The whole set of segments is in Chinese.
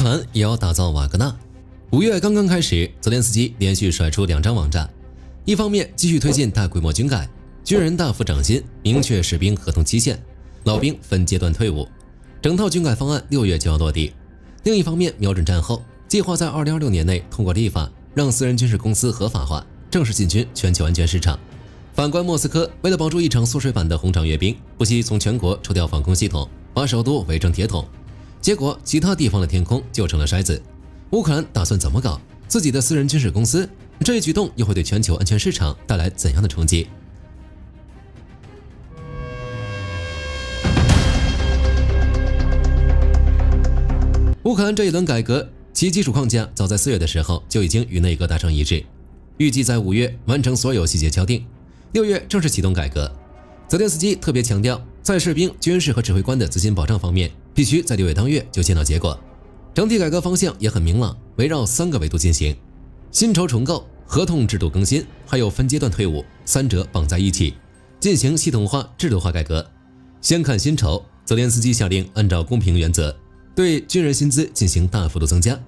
克兰也要打造瓦格纳。5月刚刚开始，泽连斯基连续甩出2张网炸，一方面继续推进大规模军改，军人大幅涨薪，明确士兵合同期限，老兵分阶段退伍，整套军改方案6月就要落地；另一方面瞄准战后，计划在2026年内通过立法，让私人军事公司合法化，正式进军全球安全市场。反观莫斯科，为了保住一场缩水版的红场阅兵，不惜从全国抽调防空系统，把首都围成铁桶，结果其他地方的天空就成了筛子。乌克兰打算怎么搞自己的私人军事公司？这一举动又会对全球安全市场带来怎样的冲击？乌克兰这一轮改革，其基础框架早在4月的时候就已经与内阁达成一致，预计在5月完成所有细节敲定，6月正式启动改革。泽连斯基特别强调，在士兵、军事和指挥官的资金保障方面，必须在6月当月就见到结果。整体改革方向也很明朗，围绕3个维度进行：薪酬重构、合同制度更新，还有分阶段退伍，3者绑在一起，进行系统化、制度化改革。先看薪酬，泽连斯基下令按照公平原则，对军人薪资进行大幅度增加。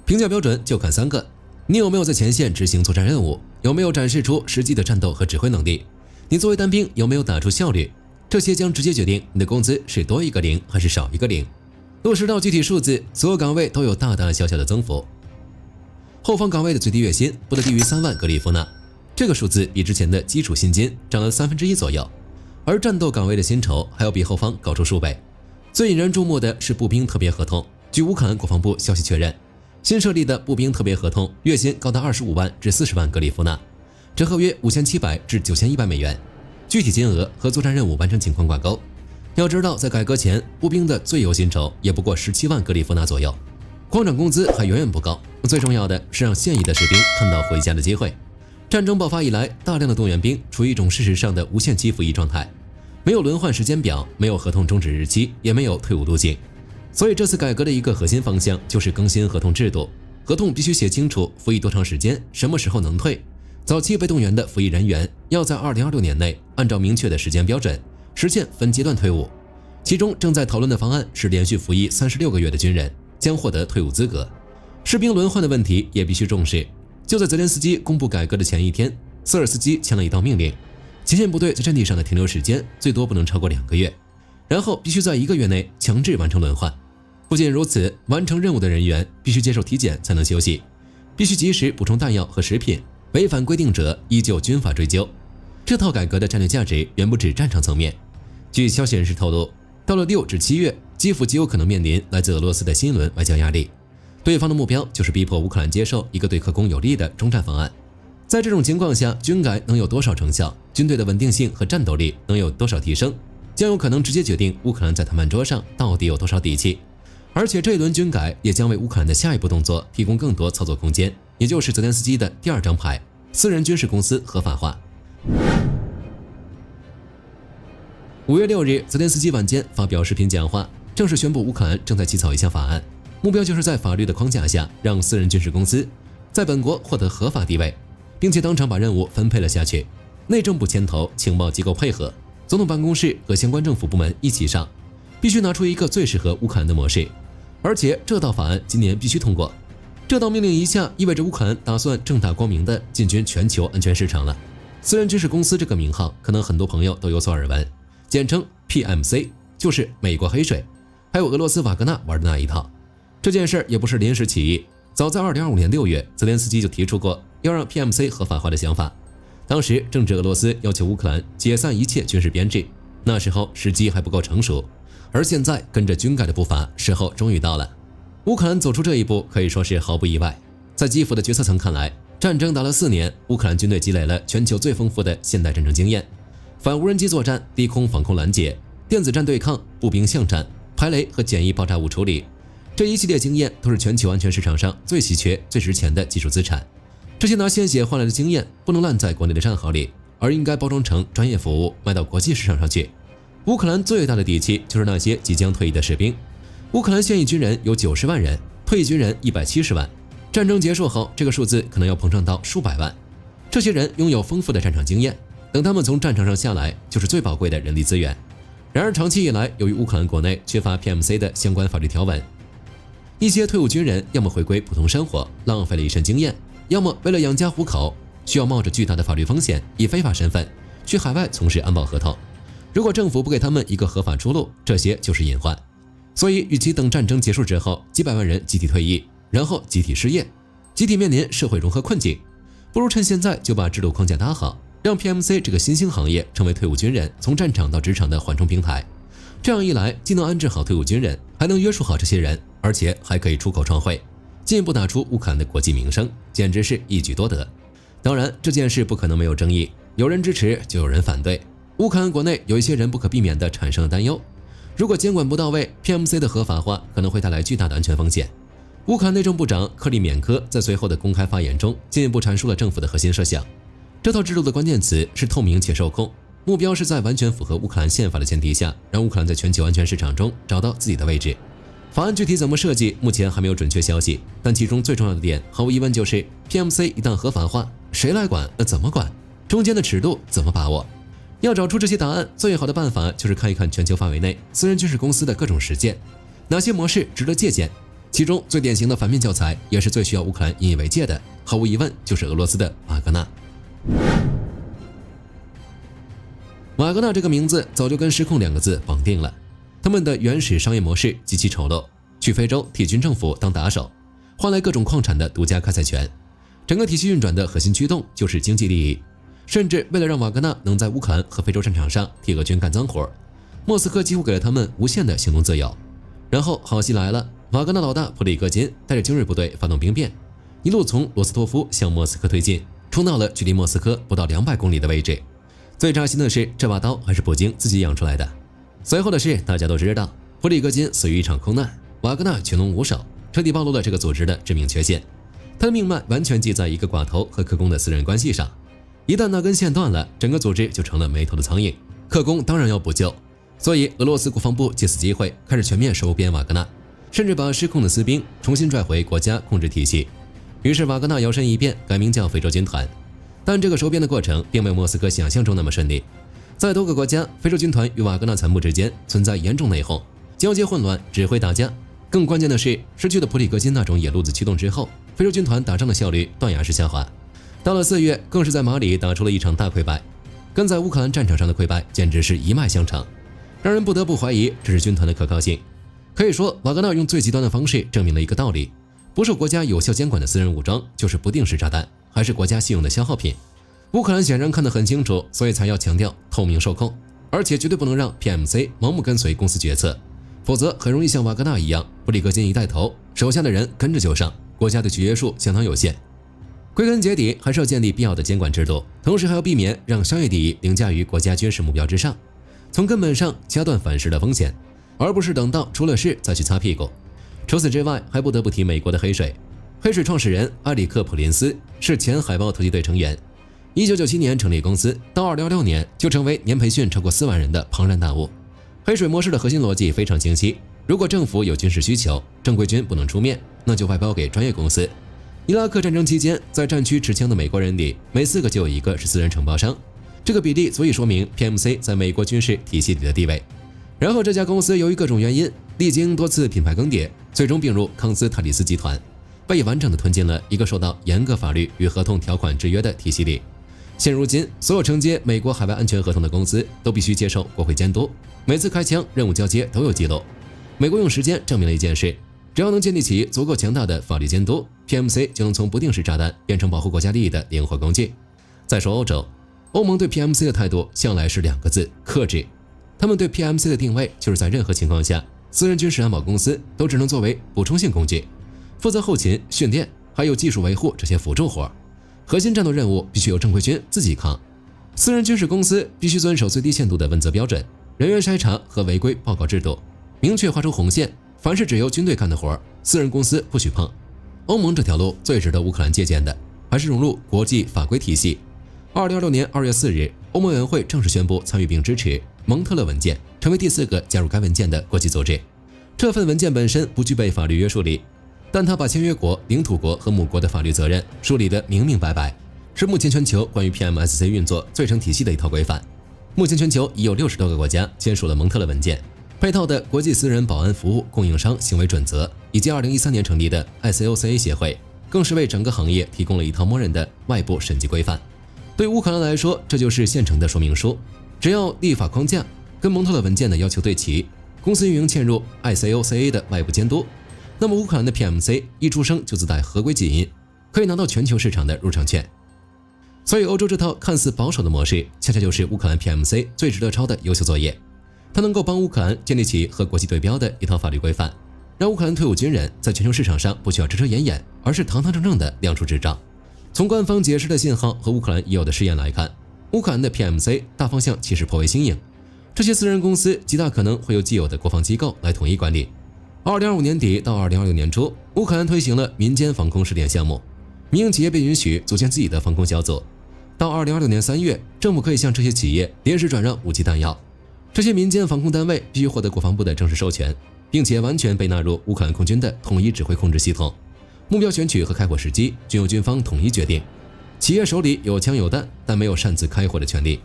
评价标准就看3个：你有没有在前线执行作战任务，有没有展示出实际的战斗和指挥能力，你作为单兵有没有打出效率，这些将直接决定你的工资是多一个0还是少一个0。落实到具体数字，所有岗位都有大大小小的增幅。后方岗位的最低月薪不得低于3万格里夫纳，这个数字比之前的基础薪金涨了1/3左右。而战斗岗位的薪酬还要比后方高出数倍。最引人注目的是步兵特别合同，据乌克兰国防部消息确认，新设立的步兵特别合同月薪高达25万至40万格里夫纳，折合约5700至9100美元，具体金额和作战任务完成情况挂钩。要知道，在改革前，步兵的最优薪酬也不过17万格里夫纳左右，光涨工资还远远不够。最重要的是让现役的士兵看到回家的机会。战争爆发以来，大量的动员兵处于一种事实上的无限期服役状态，没有轮换时间表，没有合同终止日期，也没有退伍路径。所以这次改革的一个核心方向就是更新合同制度，合同必须写清楚服役多长时间，什么时候能退。早期被动员的服役人员要在2026年内按照明确的时间标准实现分阶段退伍，其中正在讨论的方案是连续服役36个月的军人将获得退伍资格。士兵轮换的问题也必须重视。就在泽连斯基公布改革的前一天，瑟尔斯基签了一道命令，前线部队在阵地上的停留时间最多不能超过2个月，然后必须在1个月内强制完成轮换。不仅如此，完成任务的人员必须接受体检才能休息，必须及时补充弹药和食品，违反规定者依旧军法追究。这套改革的战略价值远不止战场层面。据消息人士透露，到了6至7月，基辅极有可能面临来自俄罗斯的新一轮外交压力，对方的目标就是逼迫乌克兰接受一个对克宫有利的中战方案。在这种情况下，军改能有多少成效，军队的稳定性和战斗力能有多少提升，将有可能直接决定乌克兰在谈判桌上到底有多少底气。而且这一轮军改也将为乌克兰的下一步动作提供更多操作空间，也就是泽连斯基的第2张牌：私人军事公司合法化。5月6日，泽连斯基晚间发表视频讲话，正式宣布乌克兰正在起草一项法案，目标就是在法律的框架下，让私人军事公司在本国获得合法地位，并且当场把任务分配了下去。内政部牵头，情报机构配合，总统办公室和相关政府部门一起上，必须拿出一个最适合乌克兰的模式。而且这道法案今年必须通过。这道命令一下，意味着乌克兰打算正大光明地进军全球安全市场了。私人军事公司这个名号，可能很多朋友都有所耳闻，简称 PMC， 就是美国黑水，还有俄罗斯瓦格纳玩的那一套。这件事也不是临时起意，早在2025年6月，泽连斯基就提出过要让 PMC 合法化的想法。当时正值俄罗斯要求乌克兰解散一切军事编制，那时候时机还不够成熟。而现在跟着军改的步伐，时候终于到了。乌克兰走出这一步可以说是毫不意外。在基辅的决策层看来，战争打了4年，乌克兰军队积累了全球最丰富的现代战争经验，反无人机作战、低空防空拦截、电子战对抗、步兵巷战、排雷和简易爆炸物处理，这一系列经验都是全球安全市场上最稀缺、最值钱的技术资产。这些拿鲜血换来的经验不能烂在国内的战壕里，而应该包装成专业服务，卖到国际市场上去。乌克兰最大的底气就是那些即将退役的士兵。乌克兰现役军人有90万人，退役军人170万。战争结束后，这个数字可能要膨胀到数百万。这些人拥有丰富的战场经验，等他们从战场上下来，就是最宝贵的人力资源。然而长期以来，由于乌克兰国内缺乏 PMC 的相关法律条文，一些退伍军人要么回归普通生活，浪费了一身经验，要么为了养家糊口，需要冒着巨大的法律风险，以非法身份去海外从事安保合同。如果政府不给他们一个合法出路，这些就是隐患。所以，与其等战争结束之后几百万人集体退役，然后集体失业，集体面临社会融合困境，不如趁现在就把制度框架搭好，让 PMC 这个新兴行业成为退伍军人从战场到职场的缓冲平台。这样一来，既能安置好退伍军人，还能约束好这些人，而且还可以出口创汇，进一步打出乌克兰的国际名声，简直是一举多得。当然，这件事不可能没有争议，有人支持就有人反对。乌克兰国内有一些人不可避免地产生了担忧，如果监管不到位， PMC 的合法化可能会带来巨大的安全风险。乌克兰内政部长克里缅科在随后的公开发言中进一步阐述了政府的核心设想。这套制度的关键词是透明且受控，目标是在完全符合乌克兰宪法的前提下，让乌克兰在全球安全市场中找到自己的位置。法案具体怎么设计，目前还没有准确消息，但其中最重要的点毫无疑问就是 PMC 一旦合法化，谁来管？那怎么管？中间的尺度怎么把握？要找出这些答案，最好的办法就是看一看全球范围内私人军事公司的各种实践，哪些模式值得借鉴。其中最典型的反面教材，也是最需要乌克兰引以为戒的，毫无疑问就是俄罗斯的瓦格纳。瓦格纳这个名字早就跟失控2个字绑定了，他们的原始商业模式极其丑陋，去非洲替军政府当打手，换来各种矿产的独家开采权，整个体系运转的核心驱动就是经济利益。甚至为了让瓦格纳能在乌克兰和非洲战场上替俄军干脏活，莫斯科几乎给了他们无限的行动自由。然后好戏来了，瓦格纳老大普里戈金带着精锐部队发动兵变，一路从罗斯托夫向莫斯科推进，冲到了距离莫斯科不到200公里的位置。最扎心的是，这把刀还是普京自己养出来的。随后的事大家都知道，普里戈金死于一场空难，瓦格纳群龙无首，彻底暴露了这个组织的致命缺陷。他的命脉完全系在一个寡头和克宫的私人关系上。一旦那根线断了，整个组织就成了没头的苍蝇，克宫当然要补救。所以俄罗斯国防部借此机会开始全面收编瓦格纳，甚至把失控的私兵重新拽回国家控制体系。于是瓦格纳摇身一变，改名叫非洲军团。但这个收编的过程并没有莫斯科想象中那么顺利，在多个国家，非洲军团与瓦格纳残部之间存在严重内讧，交接混乱，只会打架。更关键的是，失去了普里戈金那种野路子驱动之后，非洲军团打仗的效率断崖式下滑。到了4月，更是在马里打出了一场大溃败，跟在乌克兰战场上的溃败简直是一脉相承，让人不得不怀疑这是军团的可靠性。可以说，瓦格纳用最极端的方式证明了一个道理：不受国家有效监管的私人武装就是不定时炸弹，还是国家信用的消耗品。乌克兰显然看得很清楚，所以才要强调透明受控，而且绝对不能让 PMC 盲目跟随公司决策，否则很容易像瓦格纳一样，普里戈金一带头，手下的人跟着就上，国家的取约束相当有限。归根结底，还是要建立必要的监管制度，同时还要避免让商业利益凌驾于国家军事目标之上，从根本上掐断反噬的风险，而不是等到出了事再去擦屁股。除此之外，还不得不提美国的黑水。黑水创始人埃里克·普林斯是前海豹突击队成员，1997年成立公司，到2016年就成为年培训超过4万人的庞然大物。黑水模式的核心逻辑非常清晰，如果政府有军事需求，正规军不能出面，那就外包给专业公司。伊拉克战争期间，在战区持枪的美国人里，每4个就有1个是私人承包商，这个比例足以说明 PMC 在美国军事体系里的地位。然后这家公司由于各种原因，历经多次品牌更迭，最终并入康斯泰里斯集团，被完整的吞进了一个受到严格法律与合同条款制约的体系里。现如今，所有承接美国海外安全合同的公司都必须接受国会监督，每次开枪、任务交接都有记录。美国用时间证明了一件事：只要能建立起足够强大的法律监督， PMC 就能从不定时炸弹变成保护国家利益的灵活工具。再说欧洲，欧盟对 PMC 的态度向来是2个字：克制。他们对 PMC 的定位就是在任何情况下，私人军事安保公司都只能作为补充性工具，负责后勤、训练还有技术维护这些辅助活，核心战斗任务必须由正规军自己扛。私人军事公司必须遵守最低限度的问责标准、人员筛查和违规报告制度，明确划出红线，凡是只由军队干的活，私人公司不许碰。欧盟这条路最值得乌克兰借鉴的，还是融入国际法规体系。2026年2月4日，欧盟委员会正式宣布参与并支持蒙特勒文件，成为第4个加入该文件的国际组织。这份文件本身不具备法律约束力，但它把签约国、领土国和母国的法律责任梳理得明明白白，是目前全球关于 PMSC 运作最成体系的一套规范。目前全球已有60多个国家签署了蒙特勒文件，配套的国际私人保安服务供应商行为准则，以及2013年成立的 ICOCA 协会，更是为整个行业提供了一套默认的外部审计规范。对乌克兰来说，这就是现成的说明书，只要立法框架跟蒙特勒文件的要求对齐，公司运营嵌入 ICOCA 的外部监督，那么乌克兰的 PMC 一出生就自带合规基因，可以拿到全球市场的入场券。所以欧洲这套看似保守的模式，恰恰就是乌克兰 PMC 最值得抄的优秀作业。它能够帮乌克兰建立起和国际对标的一套法律规范，让乌克兰退伍军人在全球市场上不需要遮遮掩掩，而是堂堂正正的亮出执照。从官方解释的信号和乌克兰已有的试验来看，乌克兰的 PMC 大方向其实颇为新颖。这些私人公司极大可能会由既有的国防机构来统一管理。2025年底到2026年初，乌克兰推行了民间防空试点项目，民营企业被允许组建自己的防空小组。到2026年3月，政府可以向这些企业临时转让武器弹药。这些民间防空单位必须获得国防部的正式授权，并且完全被纳入乌克兰空军的统一指挥控制系统。目标选取和开火时机均由军方统一决定。企业手里有枪有弹，但没有擅自开火的权利。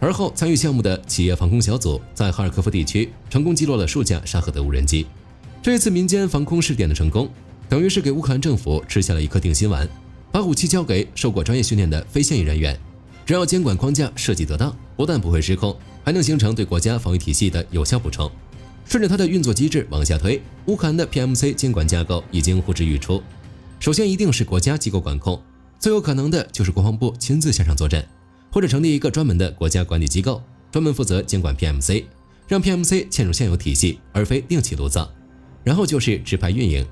而后参与项目的企业防空小组在哈尔科夫地区成功击落了数架沙赫德无人机。这一次民间防空试点的成功，等于是给乌克兰政府吃下了一颗定心丸，把武器交给受过专业训练的非现役人员。只要监管框架设计得当，不但不会失控，还能形成对国家防御体系的有效补充。顺着它的运作机制往下推，乌克兰的 PMC 监管架构已经呼之欲出。首先一定是国家机构管控，最有可能的就是国防部亲自下场坐镇，或者成立一个专门的国家管理机构，专门负责监管 PMC， 让 PMC 嵌入现有体系，而非另起炉灶。然后就是直派运营，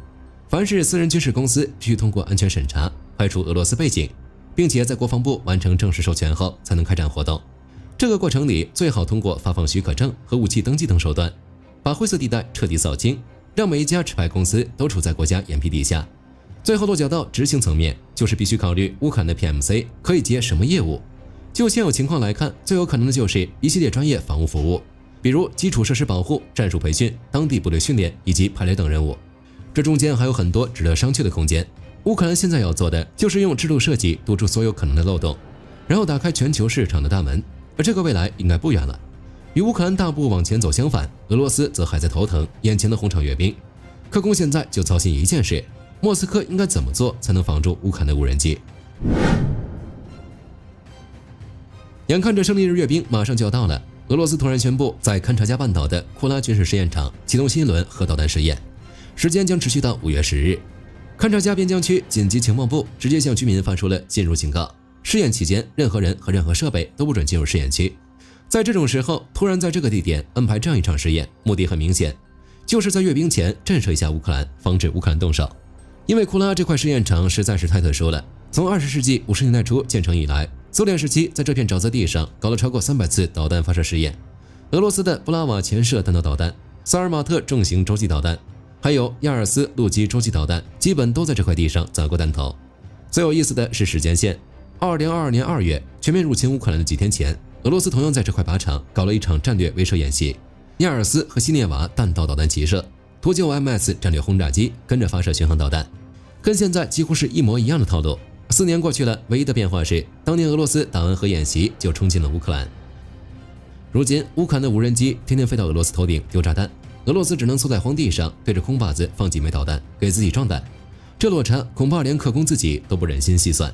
凡是私人军事公司必须通过安全审查，排除俄罗斯背景，并且在国防部完成正式授权后才能开展活动。这个过程里最好通过发放许可证和武器登记等手段，把灰色地带彻底扫清，让每一家持牌公司都处在国家眼皮底下。最后落脚到执行层面，就是必须考虑乌克兰的 PMC 可以接什么业务。就现有情况来看，最有可能的就是一系列专业防务服务，比如基础设施保护、战术培训、当地部队训练以及排雷等任务。这中间还有很多值得商榷的空间。乌克兰现在要做的就是用制度设计堵住所有可能的漏洞，然后打开全球市场的大门，而这个未来应该不远了。与乌克兰大步往前走相反，俄罗斯则还在头疼眼前的红场阅兵。克宫现在就操心一件事：莫斯科应该怎么做才能防住乌克兰的无人机？眼看着胜利日阅兵马上就要到了，俄罗斯突然宣布在勘察加半岛的库拉军事试验场启动新一轮核导弹试验，时间将持续到5月10日。勘察加边疆区紧急情报部直接向居民发出了进入警告，试验期间任何人和任何设备都不准进入试验区。在这种时候突然在这个地点安排这样一场试验，目的很明显，就是在阅兵前震慑一下乌克兰，防止乌克兰动手。因为库拉这块试验场实在是太特殊了，从20世纪50年代初建成以来，苏联时期在这片沼泽地上搞了超过300次导弹发射试验。俄罗斯的布拉瓦潜射弹道导弹、萨尔马特重型洲际导弹，还有亚尔斯陆基洲际导弹，基本都在这块地上砸过弹头。最有意思的是时间线，2022年2月全面入侵乌克兰的几天前，俄罗斯同样在这块靶场搞了一场战略威慑演习，亚尔斯和西涅瓦弹道导弹齐射，图95MS 战略轰炸机跟着发射巡航导弹，跟现在几乎是一模一样的套路。4年过去了，唯一的变化是，当年俄罗斯打完核演习就冲进了乌克兰。如今乌克兰的无人机天天飞到俄罗斯头顶丢炸弹，俄罗斯只能缩在荒地上对着空靶子放几枚导弹给自己壮胆。这落差恐怕连克宫自己都不忍心细算，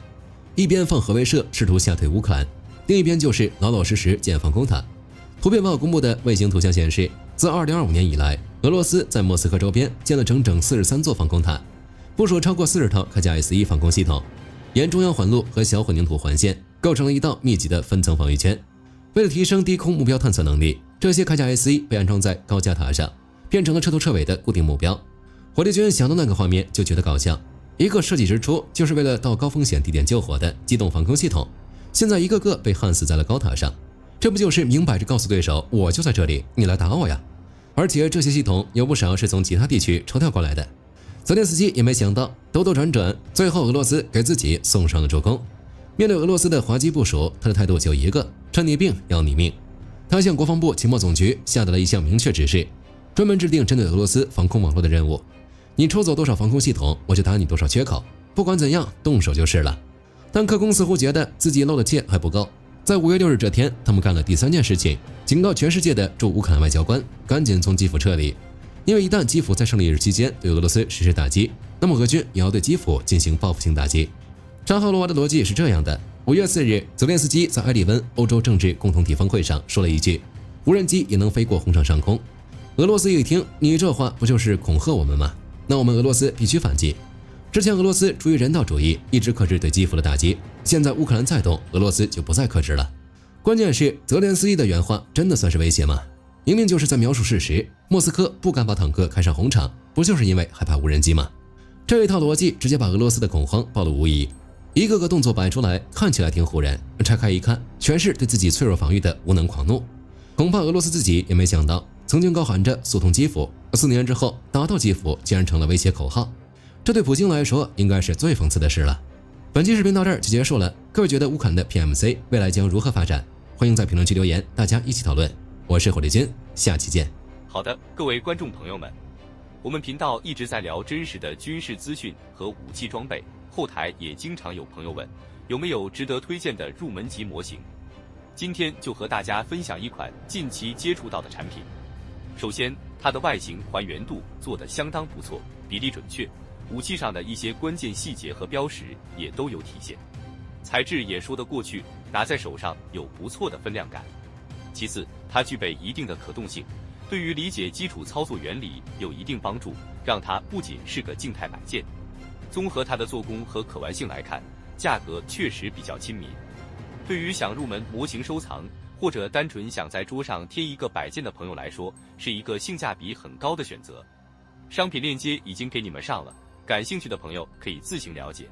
一边放核威慑试图吓退乌克兰，另一边就是老老实实建防空塔。图片报公布的卫星图像显示，自2025年以来，俄罗斯在莫斯科周边建了整整43座防空塔，部署超过40套铠甲 S1 防空系统，沿中央环路和小混凝土环线构成了一道密集的分层防御圈。为了提升低空目标探测能力，这些铠甲 S1 被安装在高架塔上，变成了彻头彻尾的固定目标。火力军想到那个画面就觉得搞笑，一个设计之初就是为了到高风险地点救火的机动防空系统，现在一个个被焊死在了高塔上，这不就是明摆着告诉对手我就在这里，你来打我呀？而且这些系统有不少是从其他地区抽调过来的。泽连斯基也没想到，兜兜转转，最后俄罗斯给自己送上了助攻。面对俄罗斯的滑稽部署，他的态度就一个：趁你病要你命。他向国防部情报总局下达了一项明确指示，专门制定针对俄罗斯防空网络的任务。你抽走多少防空系统，我就打你多少缺口，不管怎样，动手就是了。但克宫似乎觉得自己露的怯还不够，在5月6日这天，他们干了第3件事情，警告全世界的驻乌克兰外交官赶紧从基辅撤离，因为一旦基辅在胜利日期间对俄罗斯实施打击，那么俄军也要对基辅进行报复性打击。扎哈罗娃的逻辑是这样的：5月4日，泽连斯基在埃里温欧洲政治共同体峰会上说了一句：“无人机也能飞过红场上空。”俄罗斯一听，你这话不就是恐吓我们吗？那我们俄罗斯必须反击。之前俄罗斯出于人道主义一直克制对基辅的打击，现在乌克兰再动，俄罗斯就不再克制了。关键是泽连斯基的原话真的算是威胁吗？明明就是在描述事实。莫斯科不敢把坦克开上红场，不就是因为害怕无人机吗？这一套逻辑直接把俄罗斯的恐慌暴露无遗，一个个动作摆出来，看起来挺唬人，拆开一看，全是对自己脆弱防御的无能狂怒。恐怕俄罗斯自己也没想到，曾经高喊着速通基辅，4年之后打到基辅竟然成了威胁口号。这对普京来说应该是最讽刺的事了。本期视频到这儿就结束了，各位觉得乌克兰的 PMC 未来将如何发展？欢迎在评论区留言，大家一起讨论。我是火力军，下期见。好的，各位观众朋友们，我们频道一直在聊真实的军事资讯和武器装备，后台也经常有朋友问，有没有值得推荐的入门级模型？今天就和大家分享一款近期接触到的产品。首先，它的外形还原度做得相当不错，比例准确，武器上的一些关键细节和标识也都有体现，材质也说得过去，拿在手上有不错的分量感。其次，它具备一定的可动性，对于理解基础操作原理有一定帮助，让它不仅是个静态摆件。综合它的做工和可玩性来看，价格确实比较亲民。对于想入门模型收藏，或者单纯想在桌上贴一个摆件的朋友来说，是一个性价比很高的选择。商品链接已经给你们上了，感兴趣的朋友可以自行了解。